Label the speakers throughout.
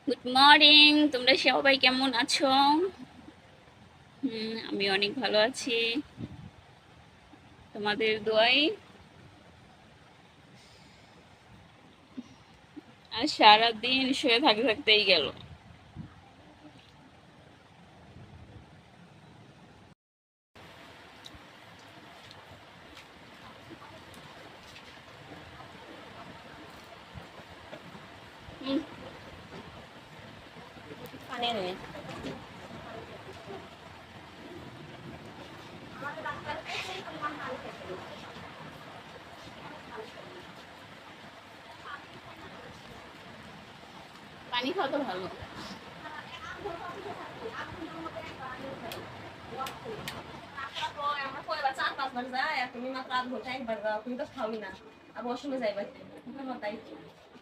Speaker 1: Good morning, তোমরা সবাই কেমন আছো? আমি অনেক ভালো আছি, তোমাদের দোয়ায়। আর সারাদিন শুয়ে থাকতে থাকতেই গেল।
Speaker 2: পানি নেই।
Speaker 1: পানি খাওয়া তো ভালো।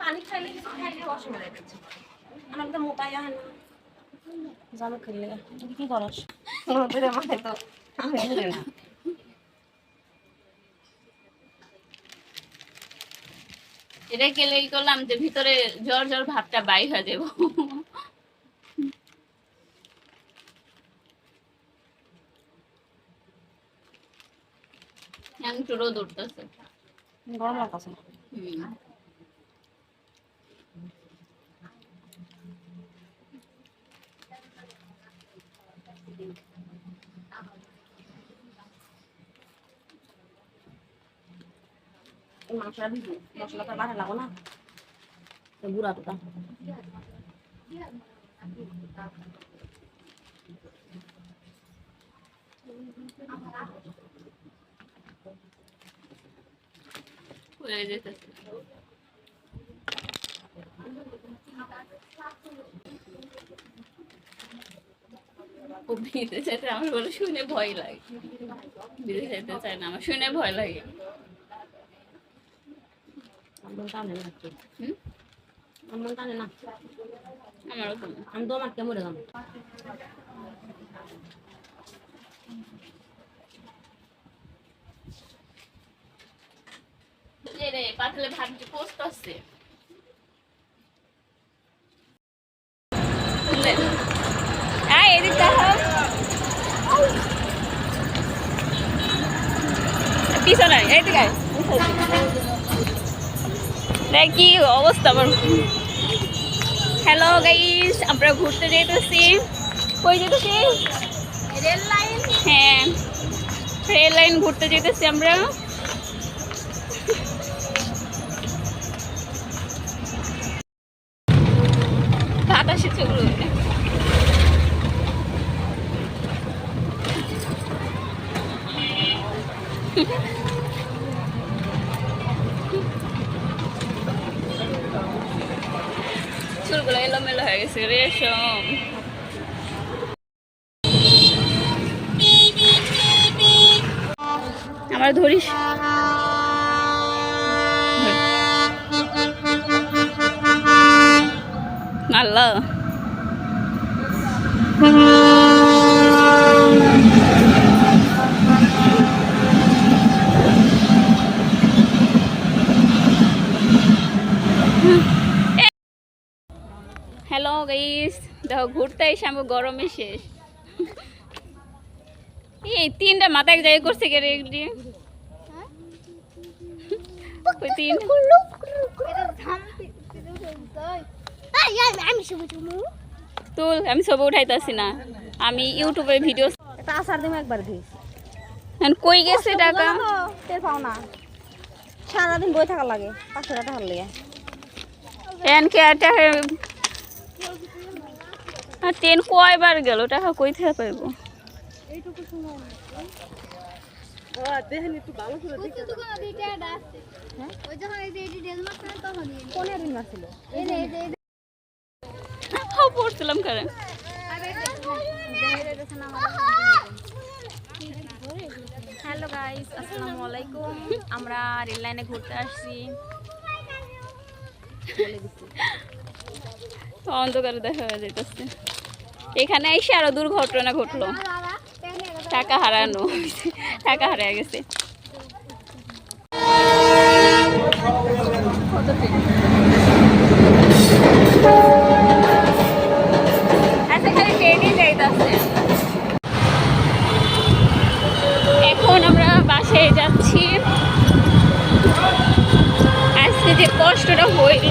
Speaker 2: পানি খাইলে কিছু খাইলে অসুবিধা হচ্ছে। আমার তো মোটাই হয় না, জানো খেললে কি করস তো আমি না।
Speaker 1: এটা খেলেই করলাম যে ভিতরে জ্বর জ্বর ভাবটা বাই হয়ে যাবো। একটু রোদ উঠতেছে,
Speaker 2: গরম লাগতেছে। মাংসটা ভিজু, মশলাটা বাড়া লাগো না, গুঁড়া টুটা
Speaker 1: হয়ে যেতেছে। ও ভিজে যেতে আমার বলে শুনে ভয় লাগে, ভিজে যেতে চায় না, আমার শুনে ভয় লাগে। আমারও তো
Speaker 2: আমি তো আমার কেমন গেলাম।
Speaker 1: রে পাতলে ভাত পোস্ত আছে পিছনে এইদিকে দেখ কি অবস্থা আমার। হ্যালো গাইস, আমরা ঘুরতে যেতেছি। কই যেতেছি? Rail line. হ্যাঁ, রেল লাইন ঘুরতে যেতেছি আমরা। বাতাসে চলবে। চুলগুলো এলোমেলো হয়ে গেছে রেশম। আমার ধরিস আল্লাহ। হ্যালো গাইস, দেখো ঘুরতে এসে আমার গরমে শেষ। এই তিনটা মাথা এক জায়গায় করছে কে রে? তুল, আমি ছবি উঠাইতেছি না, আমি ইউটিউবে ভিডিও।
Speaker 2: আসার দিন একবার দিই
Speaker 1: কই গেছে টাকা?
Speaker 2: পাও না, সারাদিন বই থাকা লাগে। 500 টাকা হলে
Speaker 1: ট্রেন কয়বার গেল, টাকা কই থেকে পাইব? পড়ছিলাম কারণ
Speaker 2: হ্যালো গাইস, আসসালামু আলাইকুম। আমরা রেল লাইনে ঘুরতে আসছি।
Speaker 1: অন্ধকারে দেখা যাইতেছে। এখানে এসে আরো দুর্ঘটনা ঘটলো, টাকা হারানো, টাকা হারিয়ে গেছে। যাইতেছে। এখন আমরা বাসায় যাচ্ছি। আজকে যে কষ্টটা হইল